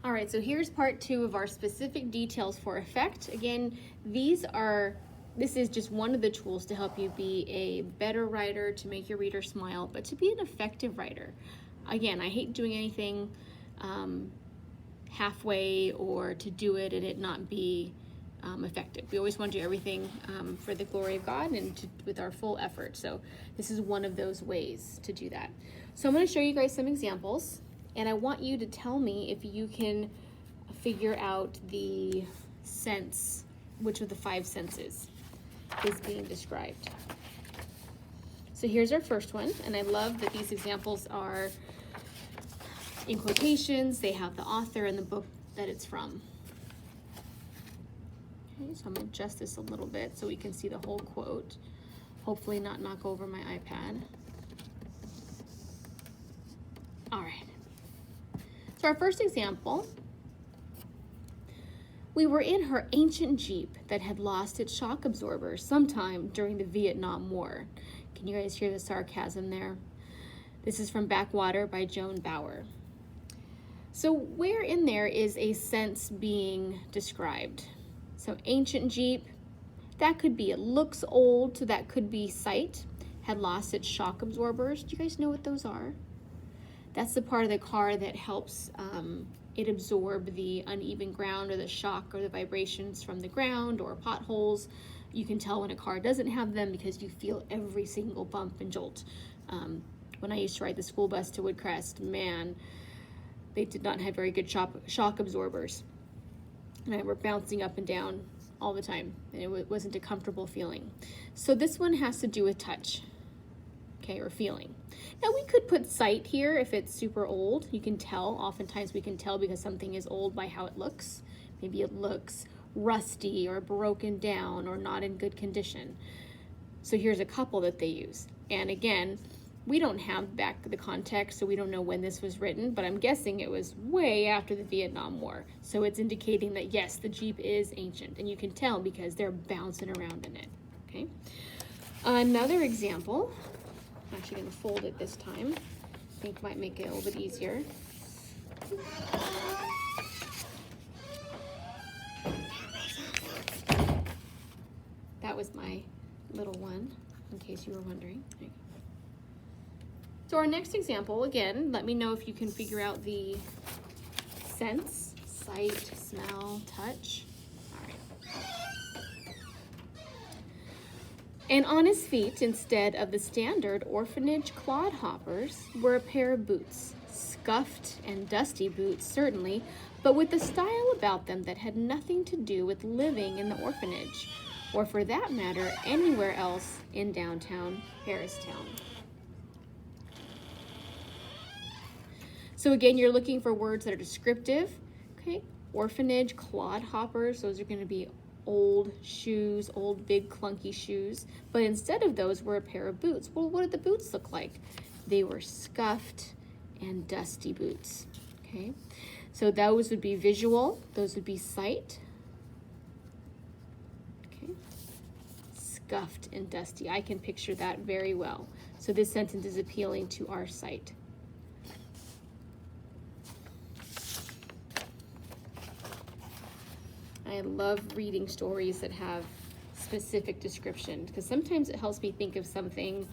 All right, so here's part 2 of our specific details for effect. Again, this is just one of the tools to help you be a better writer, to make your reader smile, but to be an effective writer. Again, I hate doing anything halfway or to do it and it not be effective. We always want to do everything for the glory of God and with our full effort. So this is one of those ways to do that. So I'm going to show you guys some examples, and I want you to tell me if you can figure out the sense, which of the 5 senses is being described. So here's our first one, and I love that these examples are in quotations. They have the author and the book that it's from. Okay, so I'm going to adjust this a little bit so we can see the whole quote. Hopefully not knock over my iPad. All right. So our first example, we were in her ancient Jeep that had lost its shock absorber sometime during the Vietnam War. Can you guys hear the sarcasm there? This is from Backwater by Joan Bauer. So where in there is a sense being described? So ancient Jeep, that could be it looks old, so that could be sight, had lost its shock absorbers. Do you guys know what those are? That's the part of the car that helps it absorb the uneven ground or the shock or the vibrations from the ground or potholes. You can tell when a car doesn't have them because you feel every single bump and jolt. When I used to ride the school bus to Woodcrest, man, they did not have very good shock absorbers. And I were bouncing up and down all the time, and it wasn't a comfortable feeling. So this one has to do with touch, okay, or feeling. Now we could put sight here if it's super old. You can tell, oftentimes we can tell because something is old by how it looks. Maybe it looks rusty or broken down or not in good condition. So here's a couple that they use. And again, we don't have back the context, so we don't know when this was written, but I'm guessing it was way after the Vietnam War. So it's indicating that yes, the Jeep is ancient, and you can tell because they're bouncing around in it, okay? Another example, I'm actually gonna fold it this time. I think might make it a little bit easier. That was my little one, in case you were wondering. So our next example, again, let me know if you can figure out the sense, sight, smell, touch. All right. And on his feet, instead of the standard orphanage clodhoppers, were a pair of boots. Scuffed and dusty boots, certainly, but with a style about them that had nothing to do with living in the orphanage, or for that matter, anywhere else in downtown Harristown. So again, you're looking for words that are descriptive, okay? Orphanage, clodhoppers, those are gonna be old shoes, old big clunky shoes. But instead of those were a pair of boots. Well, what did the boots look like? They were scuffed and dusty boots, okay? So those would be visual, those would be sight, okay? Scuffed and dusty, I can picture that very well. So this sentence is appealing to our sight. I love reading stories that have specific description because sometimes it helps me think of something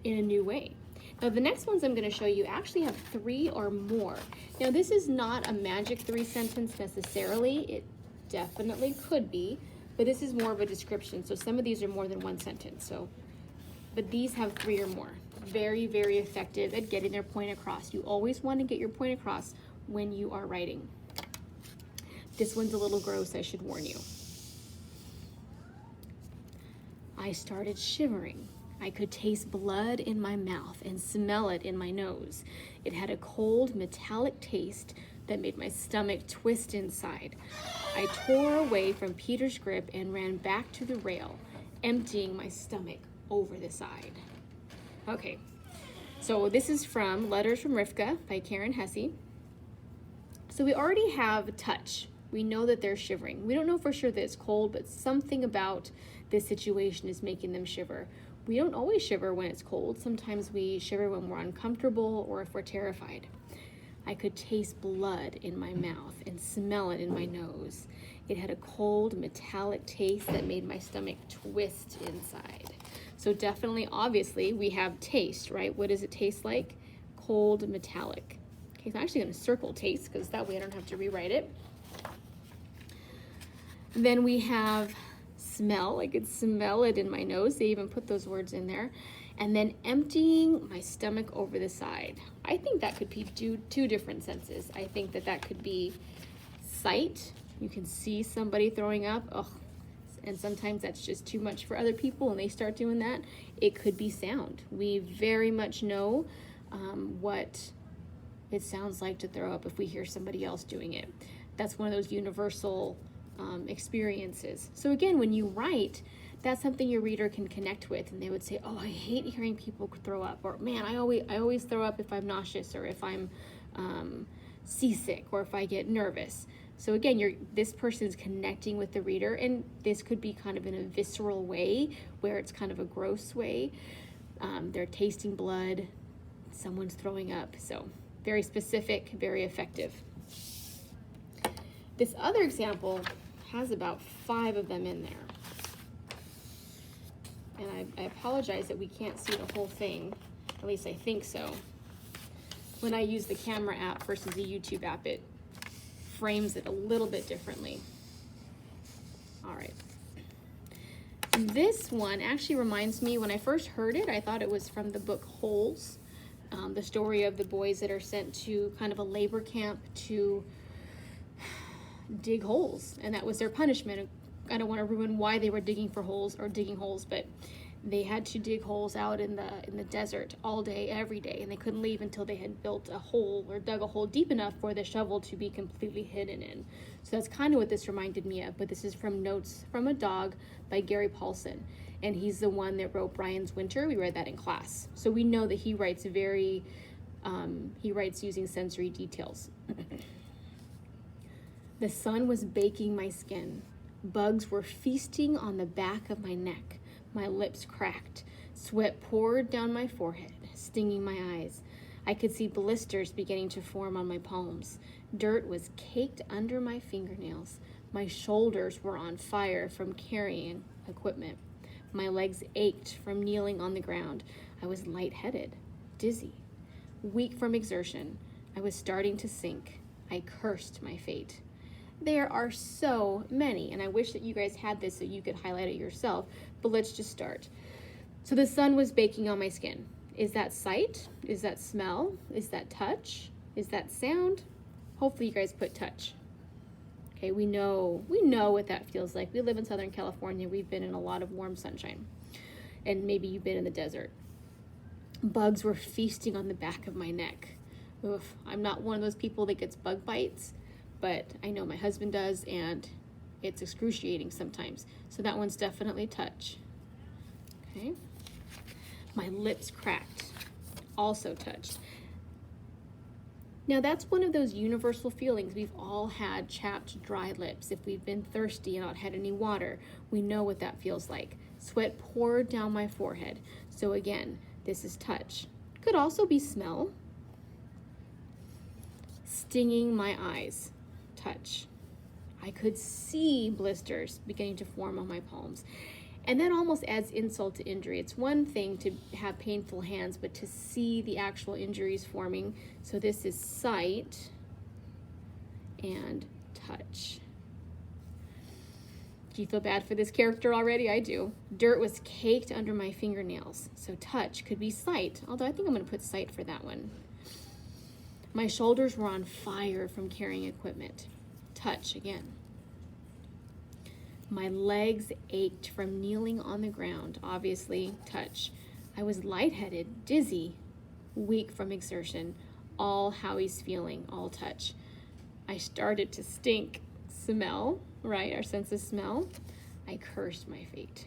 in a new way. Now the next ones I'm going to show you actually have 3 or more. Now this is not a magic 3 sentence necessarily. It definitely could be, but this is more of a description. So some of these are more than 1 sentence. But these have 3 or more. Very, very effective at getting their point across. You always want to get your point across when you are writing. This one's a little gross, I should warn you. I started shivering. I could taste blood in my mouth and smell it in my nose. It had a cold, metallic taste that made my stomach twist inside. I tore away from Peter's grip and ran back to the rail, emptying my stomach over the side. Okay, so this is from Letters from Rivka by Karen Hesse. So we already have touch. We know that they're shivering. We don't know for sure that it's cold, but something about this situation is making them shiver. We don't always shiver when it's cold. Sometimes we shiver when we're uncomfortable or if we're terrified. I could taste blood in my mouth and smell it in my nose. It had a cold, metallic taste that made my stomach twist inside. So definitely, obviously, we have taste, right? What does it taste like? Cold, metallic. Okay, so I'm actually going to circle taste because that way I don't have to rewrite it. Then we have smell. I could smell it in my nose. They even put those words in there. And then emptying my stomach over the side. I think that could be two different senses. I think that could be sight. You can see somebody throwing up. Ugh. And sometimes that's just too much for other people and they start doing that. It could be sound. We very much know what it sounds like to throw up if we hear somebody else doing it. That's one of those universal experiences. So again, when you write, that's something your reader can connect with, and they would say, oh, I hate hearing people throw up, or man, I always throw up if I'm nauseous, or if I'm seasick, or if I get nervous. So again, this person's connecting with the reader, and this could be kind of in a visceral way, where it's kind of a gross way. They're tasting blood, someone's throwing up, so very specific, very effective. This other example has about 5 of them in there. And I apologize that we can't see the whole thing, at least I think so. When I use the camera app versus the YouTube app, it frames it a little bit differently. All right. This one actually reminds me, when I first heard it, I thought it was from the book Holes, the story of the boys that are sent to kind of a labor camp to dig holes, and that was their punishment. I don't want to ruin why they were digging holes, but they had to dig holes out in the desert all day, every day, and they couldn't leave until they had built a hole or dug a hole deep enough for the shovel to be completely hidden in. So that's kind of what this reminded me of, but this is from Notes from a Dog by Gary Paulsen, and he's the one that wrote Brian's Winter. We read that in class. So we know that he writes he writes using sensory details. The sun was baking my skin. Bugs were feasting on the back of my neck. My lips cracked. Sweat poured down my forehead, stinging my eyes. I could see blisters beginning to form on my palms. Dirt was caked under my fingernails. My shoulders were on fire from carrying equipment. My legs ached from kneeling on the ground. I was lightheaded, dizzy, weak from exertion. I was starting to sink. I cursed my fate. There are so many, and I wish that you guys had this so you could highlight it yourself, but let's just start. So the sun was baking on my skin. Is that sight? Is that smell? Is that touch? Is that sound? Hopefully you guys put touch. Okay, we know what that feels like. We live in Southern California. We've been in a lot of warm sunshine, and maybe you've been in the desert. Bugs were feasting on the back of my neck. Oof, I'm not one of those people that gets bug bites, but I know my husband does, and it's excruciating sometimes. So that one's definitely touch. Okay. My lips cracked, also touched. Now that's one of those universal feelings. We've all had chapped, dry lips. If we've been thirsty and not had any water, we know what that feels like. Sweat poured down my forehead. So again, this is touch. Could also be smell. Stinging my eyes. Touch. I could see blisters beginning to form on my palms. And that almost adds insult to injury. It's one thing to have painful hands, but to see the actual injuries forming. So this is sight and touch. Do you feel bad for this character already? I do. Dirt was caked under my fingernails. So touch could be sight, although I think I'm going to put sight for that one. My shoulders were on fire from carrying equipment. Touch again. My legs ached from kneeling on the ground. Obviously, touch. I was lightheaded, dizzy, weak from exertion. All how he's feeling, all touch. I started to stink. Smell, right? Our sense of smell. I cursed my fate.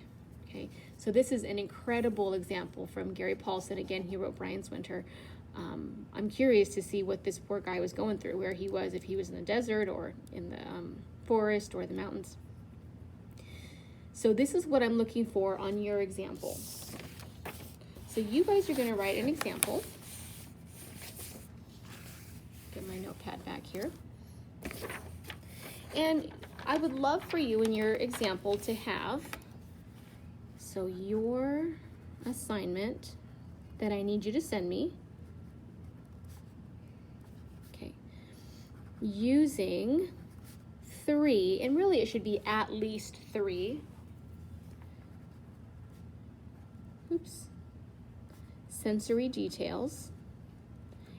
Okay, so this is an incredible example from Gary Paulsen. Again, he wrote Brian's Winter. I'm curious to see what this poor guy was going through, where he was, if he was in the desert or in the forest or the mountains. So this is what I'm looking for on your example. So you guys are going to write an example. get my notepad back here. And I would love for you in your example to have, so your assignment that I need you to send me, okay, using 3, and really it should be at least 3, sensory details.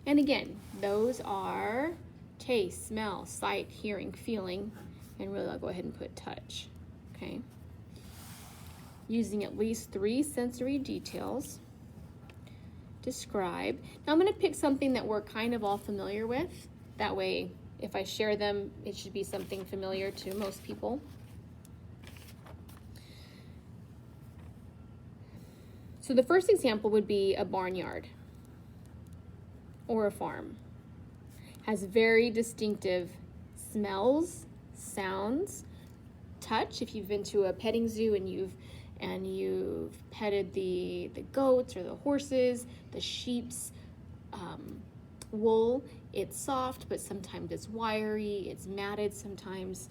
And again, those are taste, smell, sight, hearing, feeling, and really I'll go ahead and put touch, okay? Using at least 3 sensory details. Describe. Now I'm going to pick something that we're kind of all familiar with. That way, if I share them, it should be something familiar to most people. So the first example would be a barnyard or a farm. Has very distinctive smells, sounds, touch. If you've been to a petting zoo and you've petted the goats or the horses, the sheep's wool, it's soft, but sometimes it's wiry, it's matted sometimes.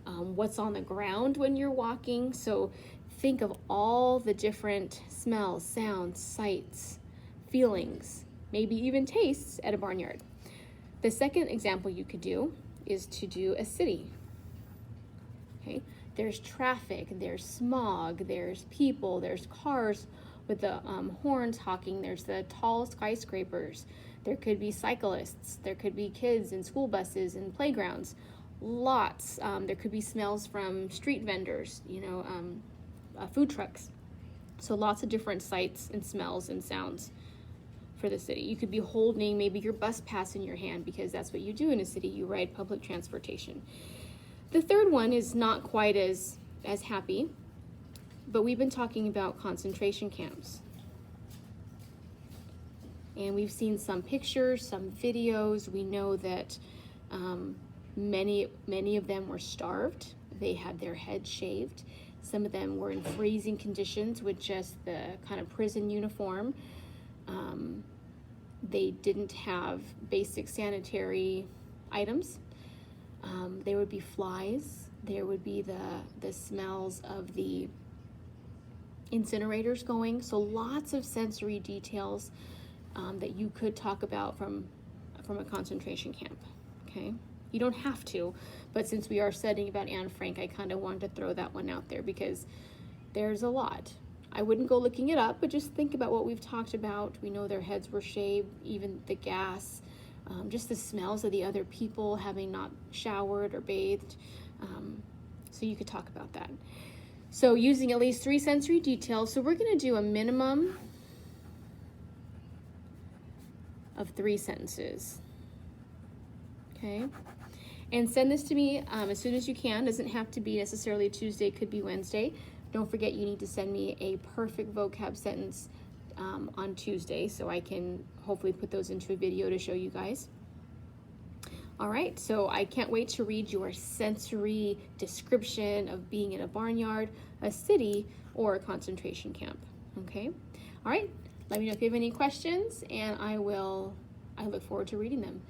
What's on the ground when you're walking. So think of all the different smells, sounds, sights, feelings, maybe even tastes at a barnyard. The second example you could do is to do a city. Okay, there's traffic, there's smog, there's people, there's cars with the horns honking, there's the tall skyscrapers, there could be cyclists, there could be kids and school buses and playgrounds, lots. There could be smells from street vendors, food trucks. So lots of different sights and smells and sounds for the city. You could be holding maybe your bus pass in your hand because that's what you do in a city. You ride public transportation. The third one is not quite as happy, but we've been talking about concentration camps. And we've seen some pictures, some videos. We know that many of them were starved. They had their heads shaved. Some of them were in freezing conditions with just the kind of prison uniform. They didn't have basic sanitary items. There would be flies. There would be the smells of the incinerators going. So lots of sensory details that you could talk about from a concentration camp, okay? You don't have to, but since we are studying about Anne Frank, I kind of wanted to throw that one out there because there's a lot. I wouldn't go looking it up, but just think about what we've talked about. We know their heads were shaved, even the gas, just the smells of the other people having not showered or bathed. So you could talk about that. So using at least 3 sensory details. So we're going to do a minimum of 3 sentences. Okay? And send this to me as soon as you can. Doesn't have to be necessarily Tuesday, could be Wednesday. Don't forget you need to send me a perfect vocab sentence on Tuesday so I can hopefully put those into a video to show you guys. All right, so I can't wait to read your sensory description of being in a barnyard, a city, or a concentration camp, okay? All right, let me know if you have any questions, and I look forward to reading them.